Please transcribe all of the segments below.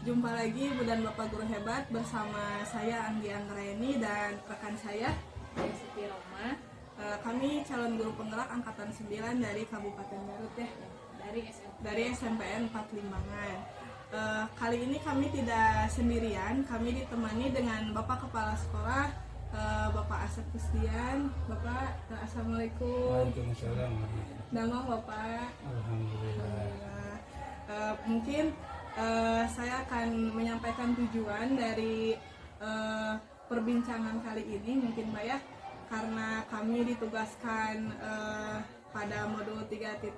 Jumpa lagi Bu dan Bapak Guru Hebat bersama saya Anggi Anggraeni dan rekan saya Siti Roma kami calon guru penggerak angkatan 9 dari Kabupaten Garut ya, dari SMPN 4 Limbangan. Kali ini kami tidak sendirian, kami ditemani dengan Bapak Kepala Sekolah Bapak Asep Kusdian. Bapak, Assalamualaikum. Waalaikumsalam. Nama Bapak? Alhamdulillah. Mungkin saya akan menyampaikan tujuan dari perbincangan kali ini, mungkin Mbak ya, karena kami ditugaskan pada modul 3.1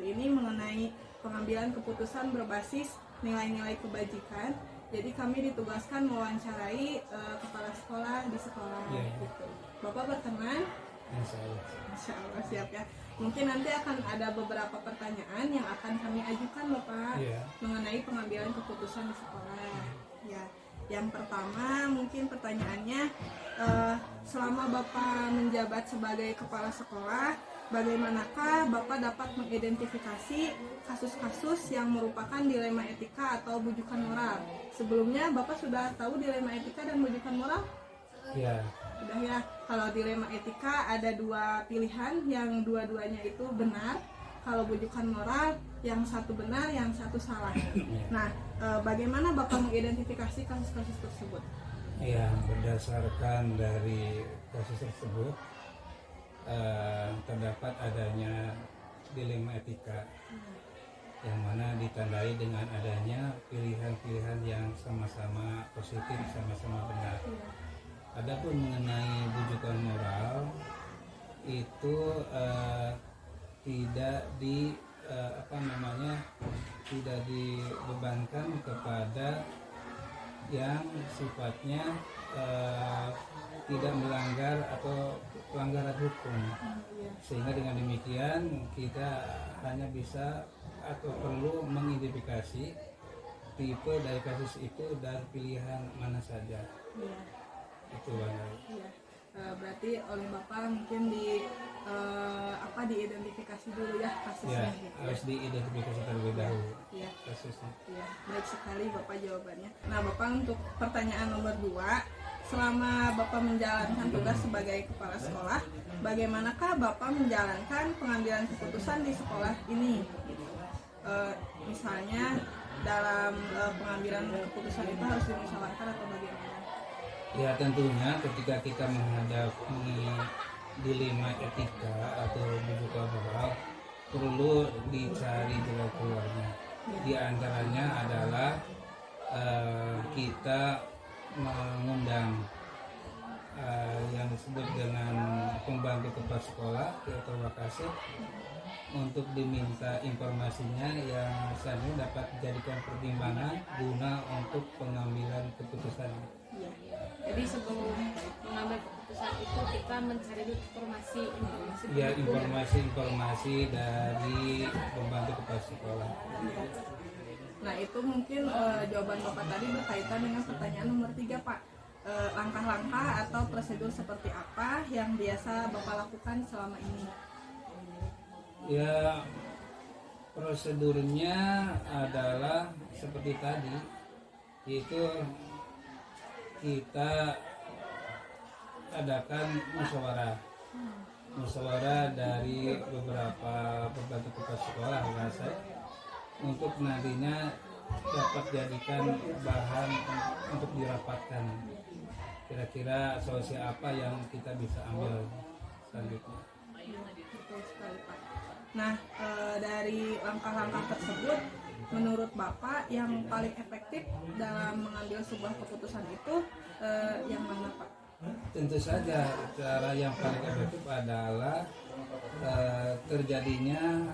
ini mengenai pengambilan keputusan berbasis nilai-nilai kebajikan. Jadi kami ditugaskan mewawancarai kepala sekolah di sekolah. Gitu. Bapak berkenan? Insya Allah siap ya. Mungkin nanti akan ada beberapa pertanyaan yang akan kami ajukan Bapak mengenai pengambilan keputusan di sekolah. Ya, yang pertama mungkin pertanyaannya, selama Bapak menjabat sebagai kepala sekolah, bagaimanakah Bapak dapat mengidentifikasi kasus-kasus yang merupakan dilema etika atau bujukan moral? Sebelumnya Bapak sudah tahu dilema etika dan bujukan moral? Ya. Sudah ya. Kalau dilema etika ada dua pilihan, yang dua-duanya itu benar. Kalau bujukan moral, yang satu benar, yang satu salah. Nah, bagaimana Bapak mengidentifikasi kasus-kasus tersebut? Ya, berdasarkan dari kasus tersebut terdapat adanya dilema etika yang mana ditandai dengan adanya pilihan-pilihan yang sama-sama positif, sama-sama benar. Adapun mengenai bujukan moral itu tidak tidak dibebankan kepada yang sifatnya tidak melanggar atau pelanggaran hukum, sehingga dengan demikian kita hanya bisa atau perlu mengidentifikasi tipe dari kasus itu dan pilihan mana saja. Itu berarti oleh Bapak mungkin diidentifikasi dulu ya kasusnya. Harus diidentifikasi terlebih dahulu kasusnya. Baik sekali Bapak jawabannya. Nah Bapak, untuk pertanyaan nomor 2, selama Bapak menjalankan tugas sebagai kepala sekolah, bagaimanakah Bapak menjalankan pengambilan keputusan di sekolah ini? Misalnya dalam pengambilan keputusan itu harus dimusyawarahkan atau bagaimana? Ya, tentunya ketika kita menghadapi dilema etika atau bujukan moral, perlu dicari jalan keluarnya. Di antaranya adalah kita mengundang yang disebut dengan pembantu kepala sekolah atau wakasek untuk diminta informasinya yang selanjutnya dapat dijadikan pertimbangan guna untuk pengambilan keputusan. Jadi sebelum mengambil keputusan itu kita mencari informasi. Ya, informasi dari pembantu kepala sekolah. Nah itu mungkin jawaban Bapak tadi berkaitan dengan pertanyaan nomor 3 Pak. Langkah-langkah atau prosedur seperti apa yang biasa Bapak lakukan selama ini? Ya, prosedurnya adalah seperti tadi, yaitu kita adakan musyawarah dari beberapa pembantu kepala sekolah untuk nantinya dapat jadikan bahan untuk dirapatkan, kira-kira solusi apa yang kita bisa ambil selanjutnya. Betul sekali Pak. Nah, dari langkah-langkah tersebut, menurut Bapak yang paling efektif dalam mengambil sebuah keputusan itu yang mana Pak? Tentu saja cara yang paling efektif adalah terjadinya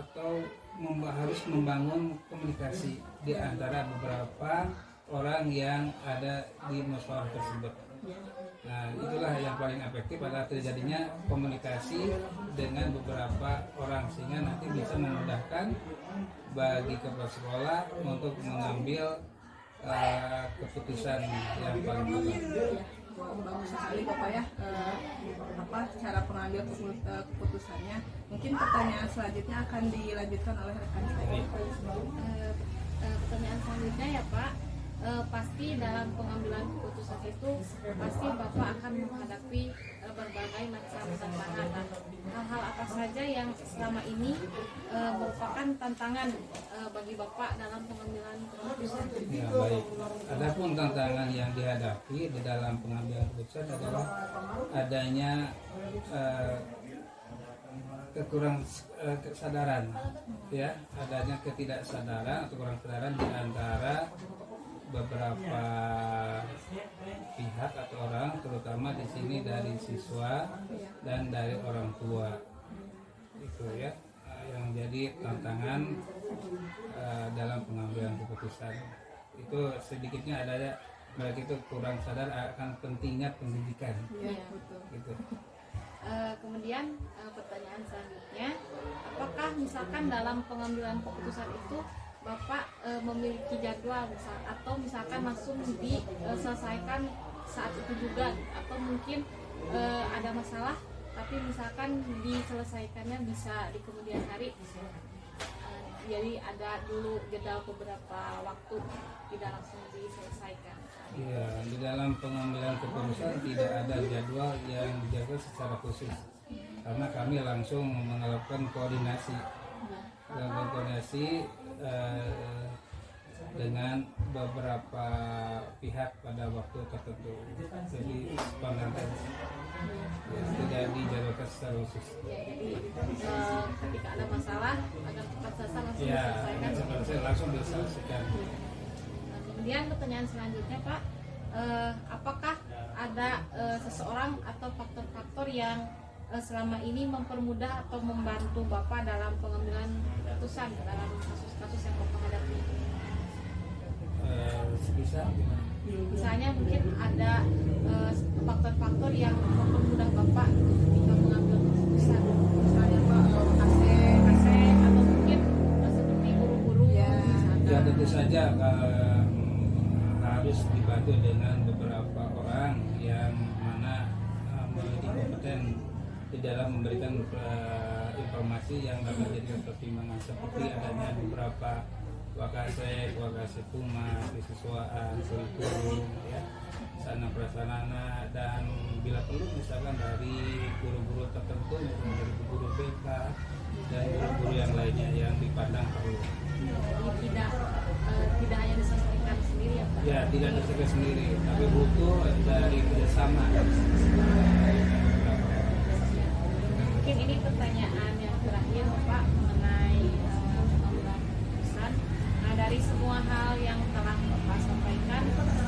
atau harus membangun komunikasi di antara beberapa orang yang ada di musyawarah tersebut. Nah, itulah yang paling efektif adalah terjadinya komunikasi dengan beberapa orang, sehingga nanti bisa memudahkan bagi kepala sekolah untuk mengambil keputusan yang paling tepat. Bagus sekali Bapak ya, cara pengambil keputusannya. Mungkin pertanyaan selanjutnya akan dilanjutkan oleh rekan saya. pertanyaan selanjutnya ya Pak, pasti dalam pengambilan keputusan itu pasti Bapak akan menghadapi berbagai macam tantangan. Hal-hal apa saja yang selama ini merupakan tantangan bagi Bapak dalam pengambilan keputusan? Ya, baik. Adapun tantangan yang dihadapi di dalam pengambilan keputusan adalah adanya kekurang kesadaran, ya, adanya ketidaksadaran atau kurang kesadaran di antara beberapa pihak atau orang, terutama di sini dari siswa dan dari orang tua. Itu ya yang jadi tantangan dalam pengambilan keputusan. Itu sedikitnya ada mereka itu kurang sadar akan pentingnya pendidikan. Iya. Gitu. Kemudian pertanyaan selanjutnya, apakah misalkan dalam pengambilan keputusan itu Bapak memiliki jadwal atau misalkan langsung diselesaikan saat itu juga, atau mungkin ada masalah tapi misalkan diselesaikannya bisa di kemudian hari, jadi ada dulu jeda beberapa waktu, tidak langsung diselesaikan? Iya, di dalam pengambilan keputusan tidak ada jadwal yang dijaga secara khusus, karena kami langsung melakukan koordinasi dengan beberapa pihak pada waktu tertentu. Jadi spontan, ya, tidak dijadwalkan secara khusus. Ya, jadi ketika ada masalah agar cepat selesai langsung Ya, diselesaikan. langsung diselesaikan. Nah, kemudian pertanyaan selanjutnya Pak, apakah ada seseorang atau faktor-faktor yang selama ini mempermudah atau membantu Bapak dalam pengambilan keputusan dalam kasus-kasus yang Bapak hadapi? Bisa gimana? Misalnya mungkin ada faktor-faktor yang mempermudah Bapak ketika mengambil keputusan, misalnya Pak AC atau mungkin seperti guru-guru. Ya. Ya, tentu saja harus dibantu dengan beberapa orang yang mana memiliki kompeten di dalam memberikan informasi yang dapat dijadikan pertimbangan, seperti adanya beberapa wakasek humas, kesiswaan, kurikulum, ya, sana prasarana, dan bila perlu misalkan dari guru-guru tertentu, misalnya dari guru BK dan guru-guru yang lainnya yang dipandang perlu. Jadi tidak hanya diselesaikan sendiri ya Pak? Ya, tidak diselesaikan sendiri, tapi butuh dari kerjasama. Mungkin ini pertanyaan yang terakhir Pak mengenai pengambilan keputusan. Nah, dari semua hal yang telah Bapak sampaikan,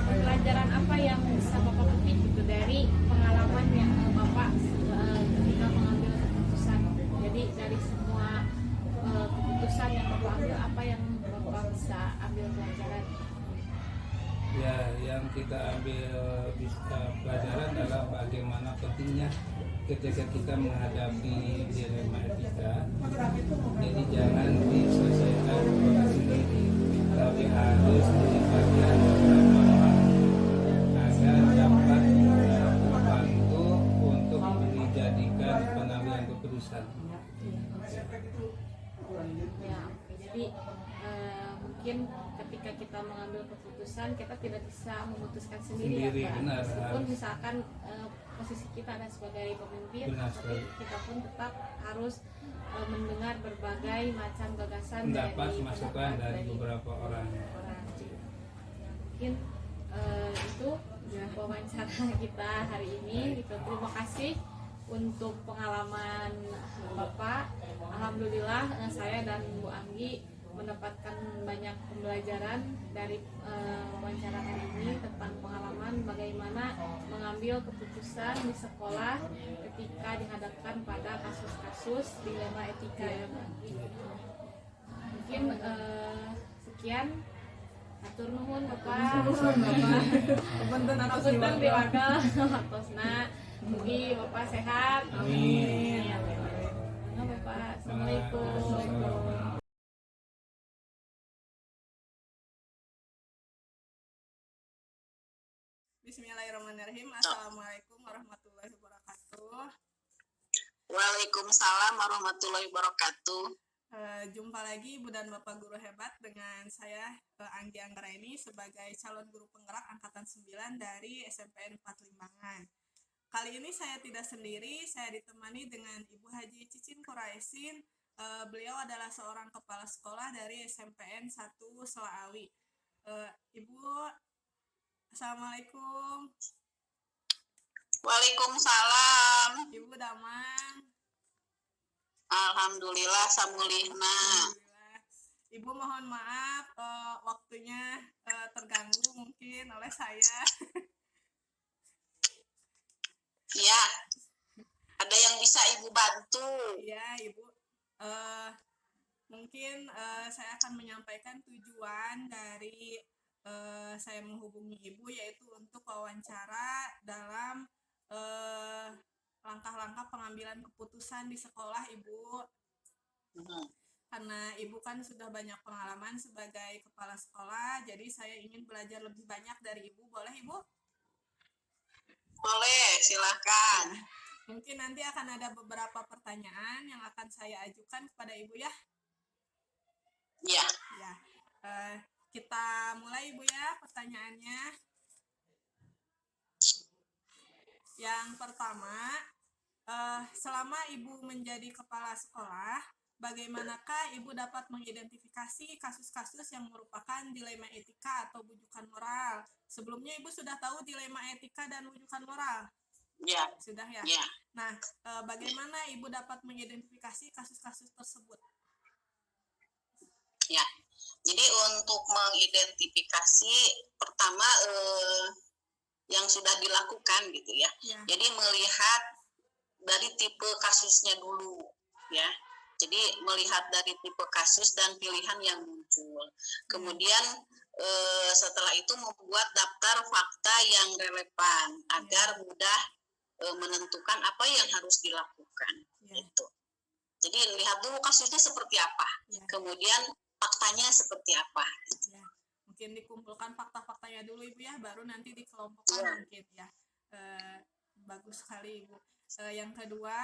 pelajaran apa yang bisa Bapak petik gitu dari pengalaman yang Bapak ketika mengambil keputusan? Jadi dari semua keputusan yang Bapak ambil, apa yang Bapak bisa ambil pelajaran? Ya, yang kita ambil pelajaran adalah bagaimana pentingnya ketika kita menghadapi dilema etika. Jadi jangan diselesaikan oleh sendiri, tapi harus dilibatkan beberapa orang agar dapat membantu untuk dijadikan pengambilan keputusan. Ya, oke. Jadi mungkin ketika kita mengambil keputusan kita tidak bisa memutuskan sendiri, ya Pak. Benar, Meskipun harus. misalkan posisi kita ada sebagai pemimpin, Benar tapi sekali. kita pun tetap harus mendengar berbagai macam gagasan Mendapat dari masukan pendapat dari beberapa orang. Mungkin itu wawancara kita hari ini. Gitu. Terima kasih untuk pengalaman Bapak. Alhamdulillah saya dan Bu Anggi mendapatkan banyak pembelajaran dari wawancara hari ini tentang pengalaman bagaimana mengambil keputusan di sekolah ketika dihadapkan pada kasus-kasus dilema etika ya Pak. Mungkin sekian. Atur nuhun Bapak. Kepunten atas Punten diwakil. diwakil waktosna. Mugi Bapak sehat. Amin. Ya, Bapak. Assalamualaikum. Bismillahirrahmanirrahim. Assalamualaikum warahmatullahi wabarakatuh. Waalaikumsalam warahmatullahi wabarakatuh. Jumpa lagi Ibu dan Bapak Guru Hebat dengan saya Anggi Anggraini sebagai calon guru penggerak Angkatan 9 dari SMPN 4 Limbangan. Kali ini saya tidak sendiri, saya ditemani dengan Ibu Haji Cicin Kuraisin. Beliau adalah seorang kepala sekolah dari SMPN 1 Selaawi. Ibu, Assalamualaikum. Waalaikumsalam. Ibu damang. Alhamdulillah samulihna. Alhamdulillah. Ibu mohon maaf waktunya terganggu mungkin oleh saya. Ya, ada yang bisa Ibu bantu? Iya, Ibu. Mungkin saya akan menyampaikan tujuan dari saya menghubungi Ibu, yaitu untuk wawancara dalam langkah-langkah pengambilan keputusan di sekolah, Ibu. Karena Ibu kan sudah banyak pengalaman sebagai kepala sekolah, jadi saya ingin belajar lebih banyak dari Ibu. Boleh, Ibu? Boleh, silakan. Mungkin nanti akan ada beberapa pertanyaan yang akan saya ajukan kepada Ibu ya. Ya, Ya, kita mulai Ibu ya pertanyaannya. Yang pertama, selama Ibu menjadi kepala sekolah, bagaimanakah Ibu dapat mengidentifikasi kasus-kasus yang merupakan dilema etika atau wujukan moral? Sebelumnya Ibu sudah tahu dilema etika dan wujukan moral? ya, Sudah ya? ya. Nah, bagaimana Ibu dapat mengidentifikasi kasus-kasus tersebut? Ya. Jadi untuk mengidentifikasi pertama yang sudah dilakukan gitu ya. Ya. Jadi melihat dari tipe kasusnya dulu ya. Jadi melihat dari tipe kasus dan pilihan yang muncul. Kemudian setelah itu membuat daftar fakta yang relevan agar mudah menentukan apa yang harus dilakukan. Gitu. Jadi lihat dulu kasusnya seperti apa. Kemudian faktanya seperti apa. Ya. Mungkin dikumpulkan fakta-faktanya dulu Ibu ya, baru nanti dikelompokkan mungkin ya. Bagus sekali Ibu. Yang kedua,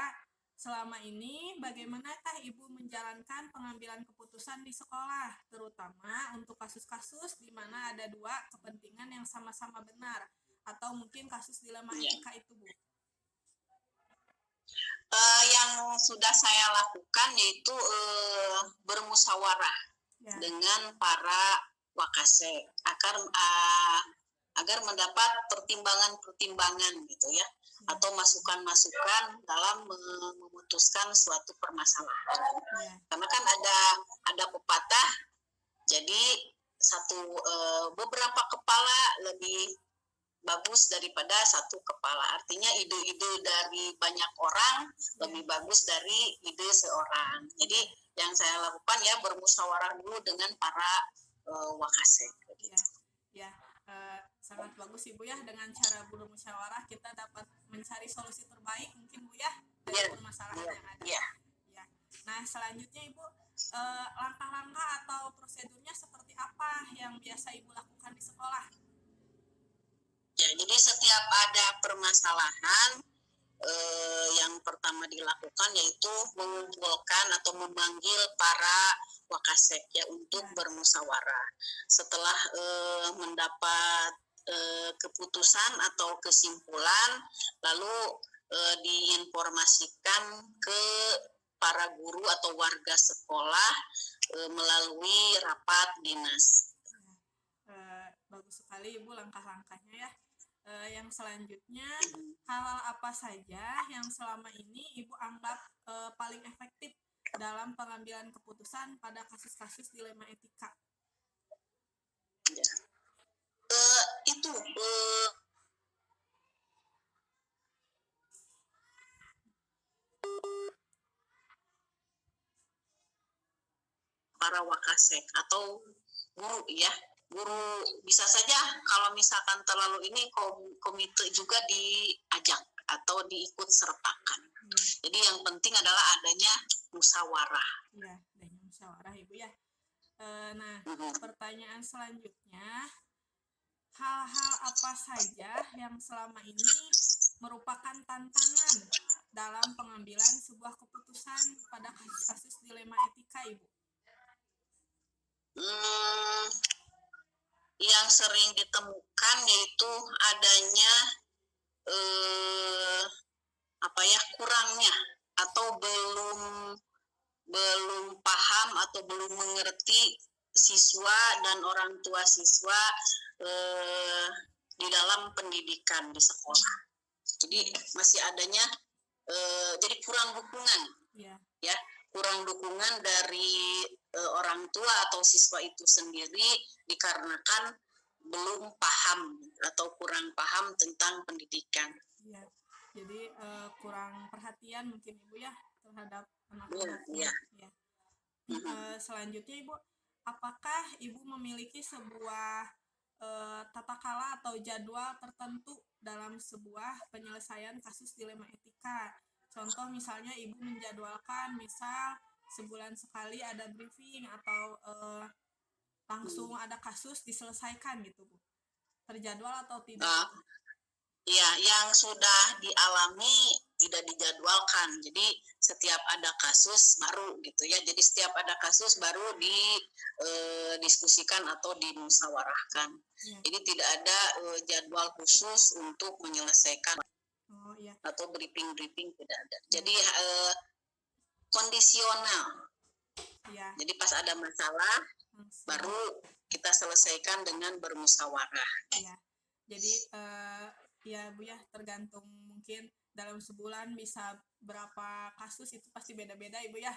selama ini bagaimanakah Ibu menjalankan pengambilan keputusan di sekolah, terutama untuk kasus-kasus di mana ada dua kepentingan yang sama-sama benar, atau mungkin kasus dilema etika itu Bu? Yang sudah saya lakukan yaitu bermusyawarah dengan para wakasek agar mendapat pertimbangan gitu ya, atau masukan-masukan dalam memutuskan suatu permasalahan. Karena kan ada pepatah, jadi beberapa kepala lebih bagus daripada satu kepala. Artinya ide-ide dari banyak orang lebih bagus dari ide seorang. Jadi yang saya lakukan ya bermusyawarah dulu dengan para wakasek. Ya, sangat bagus Ibu ya, dengan cara bermusyawarah kita dapat mencari solusi terbaik mungkin Bu ya dari permasalahan yang ada. Ya. Nah selanjutnya Ibu, langkah-langkah atau prosedurnya seperti apa yang biasa Ibu lakukan di sekolah? Ya, jadi setiap ada permasalahan yang pertama dilakukan yaitu mengumpulkan atau memanggil para wakasek ya untuk bermusyawarah. Setelah mendapat keputusan atau kesimpulan, lalu diinformasikan ke para guru atau warga sekolah melalui rapat dinas. Bagus sekali Ibu langkah-langkahnya ya. Yang selanjutnya, hal-hal apa saja yang selama ini Ibu anggap paling efektif dalam pengambilan keputusan pada kasus-kasus dilema etika? Para wakasek atau guru ya. Guru bisa saja kalau misalkan terlalu ini komite juga diajak atau diikut sertakan. Jadi yang penting adalah adanya musyawarah. Iya, adanya musyawarah Ibu ya. Nah, pertanyaan selanjutnya, hal-hal apa saja yang selama ini merupakan tantangan dalam pengambilan sebuah keputusan pada kasus-kasus dilema etika, Ibu? Hmm, yang sering ditemukan yaitu adanya eh, kurangnya atau belum paham atau belum mengerti siswa dan orang tua siswa di dalam pendidikan di sekolah. Jadi masih adanya jadi kurang dukungan, ya, kurang dukungan dari orang tua atau siswa itu sendiri dikarenakan belum paham atau kurang paham tentang pendidikan. Ya, jadi kurang perhatian mungkin Ibu ya terhadap Iya, anak-anaknya. iya. Ya. Selanjutnya Ibu, apakah Ibu memiliki sebuah tata kala atau jadwal tertentu dalam sebuah penyelesaian kasus dilema etika? Contoh misalnya Ibu menjadwalkan misal sebulan sekali ada briefing atau langsung ada kasus diselesaikan gitu Bu. Terjadwal atau tidak? Ya, yang sudah dialami tidak dijadwalkan. Jadi setiap ada kasus baru gitu ya. Jadi setiap ada kasus baru didiskusikan atau dimusyawarahkan. Jadi tidak ada jadwal khusus untuk menyelesaikan atau briefing tidak ada. Jadi kondisional. Jadi pas ada masalah baru kita selesaikan dengan bermusyawarah. Jadi ya Bu ya, tergantung mungkin dalam sebulan bisa berapa kasus itu pasti beda-beda Ibu ya.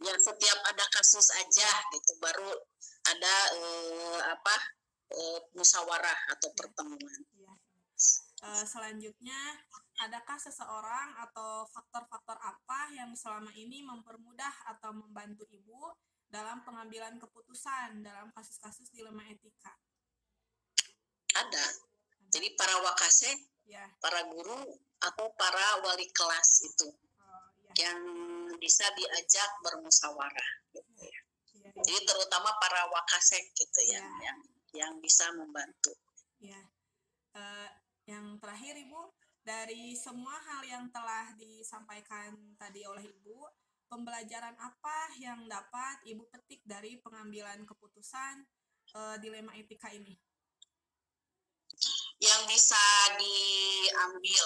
Ya, setiap ada kasus aja gitu baru ada musyawarah atau pertemuan. Selanjutnya, adakah seseorang atau faktor-faktor apa yang selama ini mempermudah atau membantu Ibu dalam pengambilan keputusan dalam kasus-kasus dilema etika? Ada. Jadi para wakase, para guru atau para wali kelas itu yang bisa diajak bermusyawarah gitu ya. Jadi terutama para wakase gitu ya, yang bisa membantu. Yang terakhir Ibu, dari semua hal yang telah disampaikan tadi oleh Ibu, pembelajaran apa yang dapat Ibu petik dari pengambilan keputusan dilema etika ini? Yang bisa diambil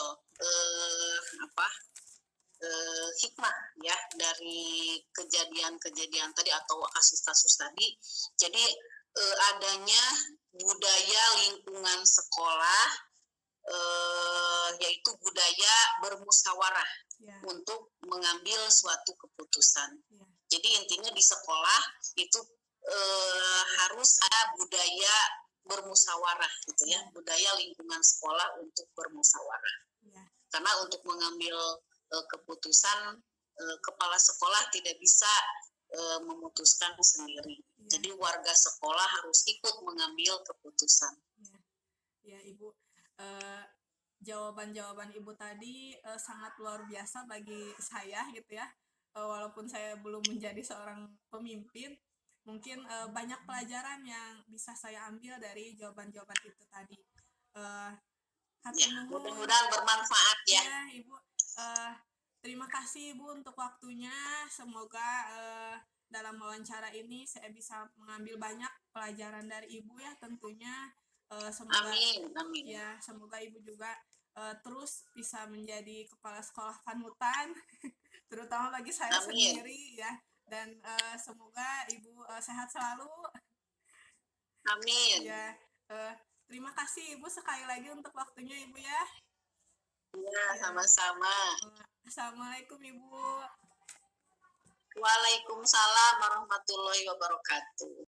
hikmah ya dari kejadian-kejadian tadi atau kasus-kasus tadi. Jadi adanya budaya lingkungan sekolah yaitu budaya bermusyawarah untuk mengambil suatu keputusan. Jadi intinya di sekolah itu harus ada budaya bermusyawarah gitu ya, budaya lingkungan sekolah untuk bermusyawarah. Karena untuk mengambil keputusan kepala sekolah tidak bisa memutuskan sendiri. Jadi warga sekolah harus ikut mengambil keputusan. Ya Ibu, jawaban-jawaban Ibu tadi sangat luar biasa bagi saya gitu ya. Walaupun saya belum menjadi seorang pemimpin, mungkin banyak pelajaran yang bisa saya ambil dari jawaban-jawaban itu tadi. Mudah-mudahan bermanfaat ya. Ibu, terima kasih Ibu untuk waktunya. Semoga dalam wawancara ini saya bisa mengambil banyak pelajaran dari Ibu ya tentunya. Semoga amin. Ya, semoga Ibu juga terus bisa menjadi kepala sekolah panutan, terutama bagi saya sendiri ya. Dan semoga Ibu sehat selalu. Amin. Ya, terima kasih Ibu sekali lagi untuk waktunya Ibu ya. Ya, sama-sama. Assalamualaikum Ibu. Waalaikumsalam warahmatullahi wabarakatuh.